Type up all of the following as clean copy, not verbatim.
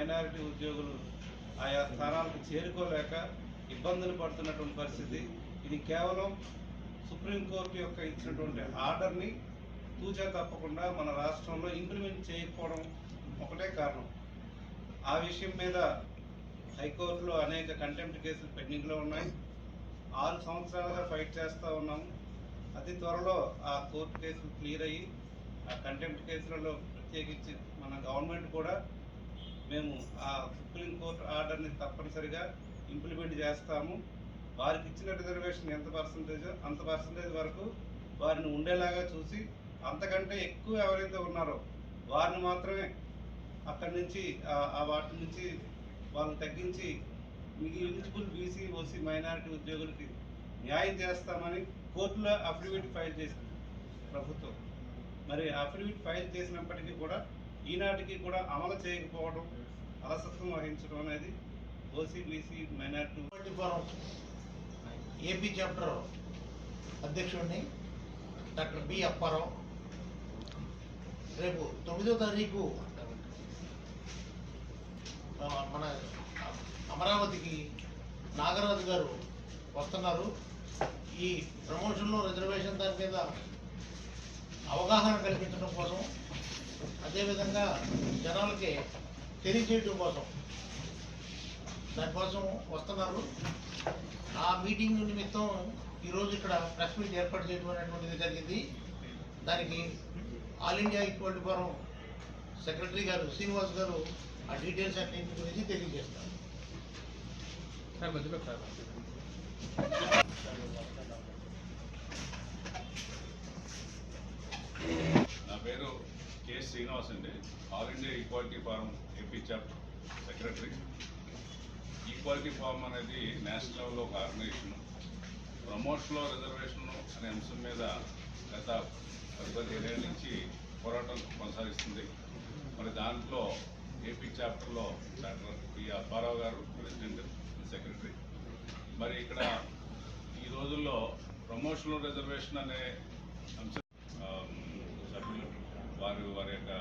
Minority ఉద్యోగులు ఆయా స్థానాలకు చేరుకోలేక ఇబ్బందులు పడుతున్నటువంటి పరిస్థితి. ఇది కేవలం సుప్రీంకోర్టు యొక్క ఇచ్చినటువంటి ఆర్డర్ని తూచా తప్పకుండా మన రాష్ట్రంలో ఇంప్లిమెంట్ చేయకపోవడం ఒకటే కారణం. ఆ విషయం మీద హైకోర్టులో అనేక కంటెంప్ట్ కేసులు పెండింగ్లో ఉన్నాయి. 6 సంవత్సరాలుగా ఫైట్ చేస్తూ ఉన్నాము. అతి త్వరలో ఆ కోర్టు కేసులు క్లియర్ అయ్యి ఆ కంటెంప్ట్ కేసులలో ప్రత్యేకించి మన గవర్నమెంట్ కూడా మేము ఆ సుప్రీంకోర్టు ఆర్డర్ని తప్పనిసరిగా ఇంప్లిమెంట్ చేస్తాము. వారికి ఇచ్చిన రిజర్వేషన్ ఎంత పర్సంటేజో అంత పర్సంటేజ్ వరకు వారిని ఉండేలాగా చూసి అంతకంటే ఎక్కువ ఎవరైతే ఉన్నారో వారిని మాత్రమే అక్కడి నుంచి ఆ వాటి నుంచి వాళ్ళని తగ్గించి ఎలిజిబుల్ బీసీ ఓసీ మైనారిటీ ఉద్యోగులకి న్యాయం చేస్తామని కోర్టులో అఫిడవిట్ ఫైల్ చేసింది ప్రభుత్వం. మరి అఫిడవిట్ ఫైల్ చేసినప్పటికీ కూడా ఈనాటికి కూడా అమలు చేయకపోవడం, అలసత్వం వహించడం అనేది OC BC minority forum AP chapter అధ్యక్షుడిని డాక్టర్ బి అప్పారావు. రేపు 9వ తారీఖు మన అమరావతికి నాగరాజు గారు వస్తున్నారు. ఈ ప్రమోషన్లో రిజర్వేషన్ దాని మీద అవగాహన కల్పించడం కోసం, అదేవిధంగా జనాలకి తెలియజేయడం కోసం దానికోసం వస్తున్నారు. ఆ మీటింగ్ నిమిత్తం ఈరోజు ఇక్కడ ప్రెస్ మీట్ ఏర్పాటు చేయడం అనేటువంటిది జరిగింది. దానికి all India equality forum secretary గారు శ్రీనివాస్ గారు ఆ డీటెయిల్స్ అన్నింటి గురించి తెలియజేస్తారు. నా పేరు కె శ్రీనివాస్ అండి. All India equality forum AP chapter secretary. Equality forum అనేది నేషనల్ లెవెల్లో ఒక ఆర్గనైజేషన్. ప్రమోషన్లో రిజర్వేషన్ అనే అంశం మీద గత 15 ఏళ్ళ నుంచి పోరాటం కొనసాగిస్తుంది. మరి దాంట్లో ఏపీ చాప్టర్లో డాక్టర్ పి అప్పారావు గారు ప్రెసిడెంట్, సెక్రటరీ. మరి ఇక్కడ ఈ రోజుల్లో ప్రమోషనల్ రిజర్వేషన్ అనే అంశం సభ్యులు వారి యొక్క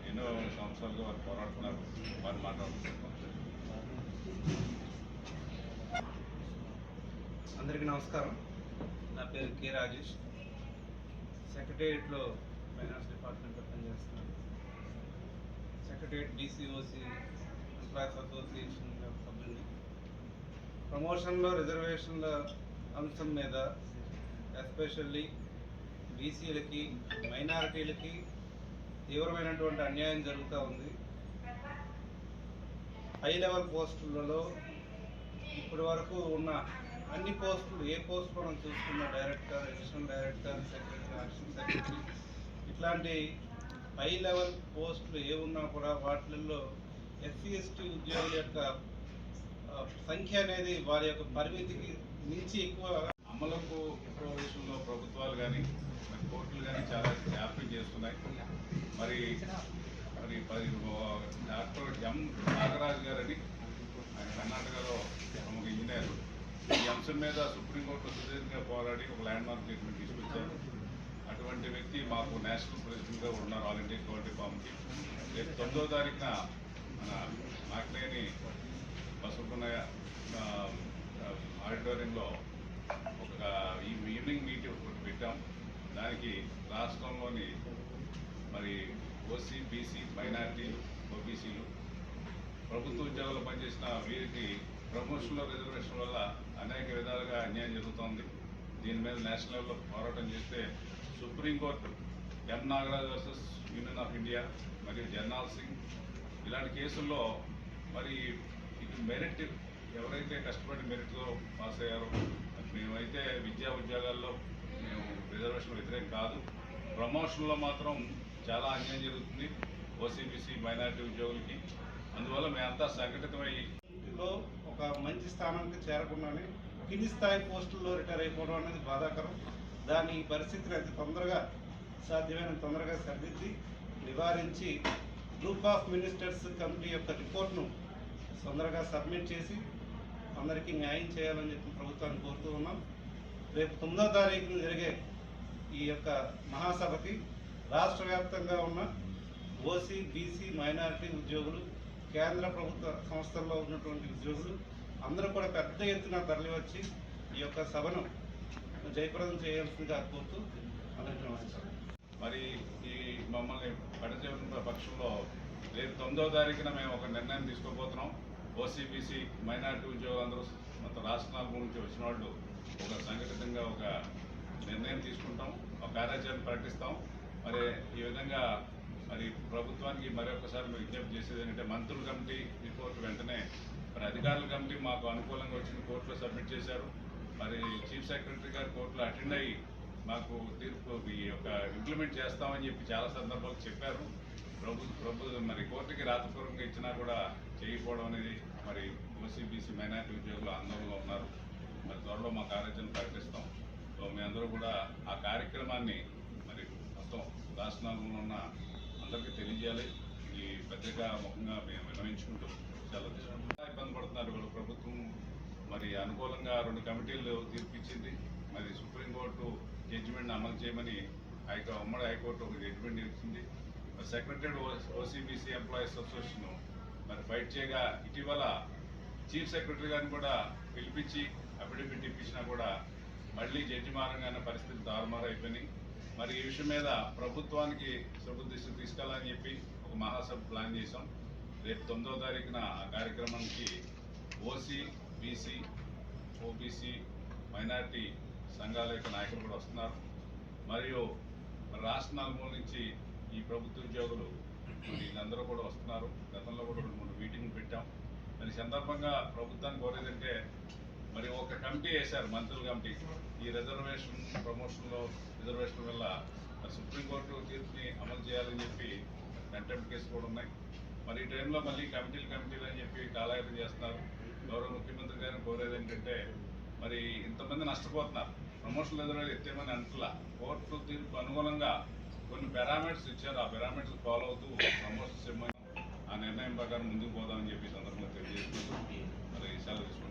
ఎన్నో సంవత్సరాలుగా వారు పోరాడుతున్నారు. వారు మాట్లాడుతున్నారు. అందరికీ నమస్కారం. నా పేరు కె రాజేష్. సెక్రటేరియట్లో ఫైనాన్స్ డిపార్ట్మెంట్లో పనిచేస్తున్నాను. సెక్రటేరియట్ బీసీఓసీ ఎంప్లాయీస్ అసోసియేషన్ సభ్యుల్ని. ప్రమోషన్లో రిజర్వేషన్ల అంశం మీద ఎస్పెషల్లీ బీసీలకి, మైనారిటీలకి తీవ్రమైనటువంటి అన్యాయం జరుగుతూ ఉంది. హై లెవెల్ పోస్టులలో ఇప్పటి వరకు ఉన్న అన్ని పోస్టులు, ఏ పోస్ట్ మనం చూసుకున్న director, additional director, secretary, additional secretary, ఇట్లాంటి హై లెవెల్ పోస్టులు ఏ ఉన్నా కూడా వాటిల్లో ఎస్సీ ఎస్టీ ఉద్యోగుల యొక్క సంఖ్య అనేది వారి యొక్క పరిమితికి మించి ఎక్కువ. అమలుకు విషయంలో ప్రభుత్వాలు కానీ కోర్టులు కానీ చాలా జాప్యం చేస్తున్నాయి. మరి డాక్టర్ ఎం నాగరాజు గారని ఆయన కర్ణాటకలో ప్రముఖ ఇంజనీర్. ఈ అంశం మీద సుప్రీంకోర్టులో సుదీర్ఘంగా పోరాడి ఒక ల్యాండ్ మార్క్ ట్రీట్మెంట్ తీసుకొచ్చారు. అటువంటి వ్యక్తి మాకు నేషనల్ ప్రెసిడెంట్గా ఉన్నారు ఆల్ ఇండియా ఈక్వాలిటీ ఫామ్కి. రేపు 9వ తారీఖున మన మాక్లేని బసవపున్నయ్య ఆడిటోరియంలో ఒక ఈవినింగ్ మీటింగ్ ఒకటి పెట్టాం. దానికి రాష్ట్రంలోని మరి ఓసీ, బీసీ, మైనారిటీ, ఓబీసీలు, ప్రభుత్వ ఉద్యోగాలు పనిచేసిన వీరికి ప్రమోషన్లో రిజర్వేషన్ వల్ల అనేక విధాలుగా అన్యాయం జరుగుతోంది. దీని మీద నేషనల్ లెవెల్లో పోరాటం చేస్తే supreme court M Nagaraj versus union of India మరియు జర్నాల్ సింగ్ ఇలాంటి కేసుల్లో మరి మెరిట్ ఎవరైతే కష్టపడి మెరిట్తో పాస్ అయ్యారో, మేమైతే విద్యా ఉద్యోగాల్లో మేము రిజర్వేషన్ వ్యతిరేకం కాదు. ప్రమోషన్లో మాత్రం చాలా అన్యాయం జరుగుతుంది ఓసీబీసీ మైనారిటీ ఉద్యోగులకి. అందువల్ల మేమంతా సంఘటితమై ఒక మంచి స్థానానికి చేరకుండానే కింది స్థాయి పోస్టుల్లో రిటైర్ అయిపోవడం అనేది బాధాకరం. దాని పరిస్థితిని అతి తొందరగా సాధ్యమైన తొందరగా సరిదిద్ది నివారించి గ్రూప్ ఆఫ్ మినిస్టర్స్ కమిటీ యొక్క రిపోర్ట్ను తొందరగా సబ్మిట్ చేసి అందరికీ న్యాయం చేయాలని చెప్పి ప్రభుత్వాన్ని కోరుతూ ఉన్నాం. రేపు 9వ తారీఖున జరిగే ఈ యొక్క మహాసభకి రాష్ట్ర వ్యాప్తంగా ఉన్న ఓసీ, బీసీ, మైనారిటీ ఉద్యోగులు కేంద్ర ప్రభుత్వ సంస్థల్లో ఉన్నటువంటి ఉద్యోగులు అందరూ కూడా పెద్ద ఎత్తున తరలి వచ్చి ఈ యొక్క సభను జయప్రదం చేయాల్సిందిగా కోరుతూ అందరికీ మరి ఈ మమ్మల్ని పడచేసిన పక్షంలో రేపు 9వ తారీఖున మేము ఒక నిర్ణయం తీసుకోబోతున్నాం. ఓసీబీసీ మైనార్టీ ఉద్యోగులందరూ మొత్తం రాష్ట్రాల నుంచి వచ్చిన వాళ్ళు ఒక సంఘటితంగా ఒక నిర్ణయం తీసుకుంటాం, ఒక కార్యాచరణ ప్రకటిస్తాం. మరి ఈ విధంగా మరి ప్రభుత్వానికి మరొకసారి మేము విజ్ఞప్తి చేసేది ఏంటంటే మంత్రుల కమిటీ రిపోర్ట్ వెంటనే మరి అధికారుల కమిటీ మాకు అనుకూలంగా వచ్చిన కోర్టులో సబ్మిట్ చేశారు. మరి చీఫ్ సెక్రటరీ గారు కోర్టులో అటెండ్ అయ్యి మాకు తీర్పు ఈ యొక్క ఇంప్లిమెంట్ చేస్తామని చెప్పి చాలా సందర్భాలు చెప్పారు. ప్రభుత్వం మరి కోర్టుకి రాతపూర్వకంగా ఇచ్చినా కూడా చేయకపోవడం అనేది మరి ఓసీబీసీ మైనార్టీ ఉద్యోగులు ఆందోళనలో ఉన్నారు. మరి త్వరలో మా కార్యాచరణ ప్రకటిస్తాం. సో మీ అందరూ కూడా ఆ కార్యక్రమాన్ని మరి మొత్తం రాష్ట్రాల్లో ఉన్న అందరికీ తెలియజేయాలి. ఈ పత్రికా ముఖంగా మేము విన్నవించుకుంటూ సెలవు తీసుకుంటాం. ఇబ్బంది పడుతున్నారు వీళ్ళు. ప్రభుత్వం మరి అనుకూలంగా 2 కమిటీలు తీర్పిచ్చింది. మరి సుప్రీంకోర్టు జడ్జిమెంట్ అమలు చేయమని ఉమ్మడి హైకోర్టు ఒక జడ్జిమెంట్ ఇచ్చింది. సెక్రటరీ ఓసీబీసీ ఎంప్లాయీస్ అసోసియేషన్ మరి ఫైట్ చేయగా ఇటీవల చీఫ్ సెక్రటరీ గారిని కూడా పిలిపించి అఫిడవిట్ ఇప్పించినా కూడా మళ్ళీ జడ్జి మారంగానే పరిస్థితి తారుమారు అయిపోయినాయి. మరి ఈ విషయం మీద ప్రభుత్వానికి దృష్టికి తీసుకెళ్ళాలని చెప్పి ఒక మహాసభ ప్లాన్ చేశాం. రేపు 9వ తారీఖున ఆ కార్యక్రమానికి ఓసీ, బీసీ, ఓబీసీ, మైనార్టీ సంఘాల యొక్క నాయకులు కూడా వస్తున్నారు. మరియు రాష్ట్ర నలుమూల నుంచి ఈ ప్రభుత్వ ఉద్యోగులు వీళ్ళందరూ కూడా వస్తున్నారు. గతంలో కూడా 2-3 మీటింగ్లు పెట్టాం. మరి సందర్భంగా ప్రభుత్వానికి కోరేదంటే మరి ఒక కమిటీ వేశారు, మంత్రుల కమిటీ. ఈ రిజర్వేషన్ ప్రమోషన్లో రిజర్వేషన్ వల్ల సుప్రీంకోర్టు తీర్పుని అమలు చేయాలని చెప్పి కంటెంప్ట్ కేసు కూడా ఉన్నాయి. మరి ఈ టైంలో మళ్ళీ కమిటీలు అని చెప్పి కాలయాపన చేస్తున్నారు. గౌరవ ముఖ్యమంత్రి గారిని కోరేది ఏంటంటే మరి ఇంతమంది నష్టపోతున్నారు. ప్రమోషన్ రిజర్వేషన్ ఎత్తేమని అంటున్నా, కోర్టు తీర్పు అనుగుణంగా కొన్ని పారామీటర్స్ ఇచ్చారు. ఆ పారామీటర్స్ ఫాలో అవుతూ ప్రమోషన్స్ ఇవ్వమని ఆ నిర్ణయం ప్రకారం ముందుకు పోదామని చెప్పి సందర్భంగా తెలియజేసుకుంటూ మరి సెలవు తీసుకుంటాం.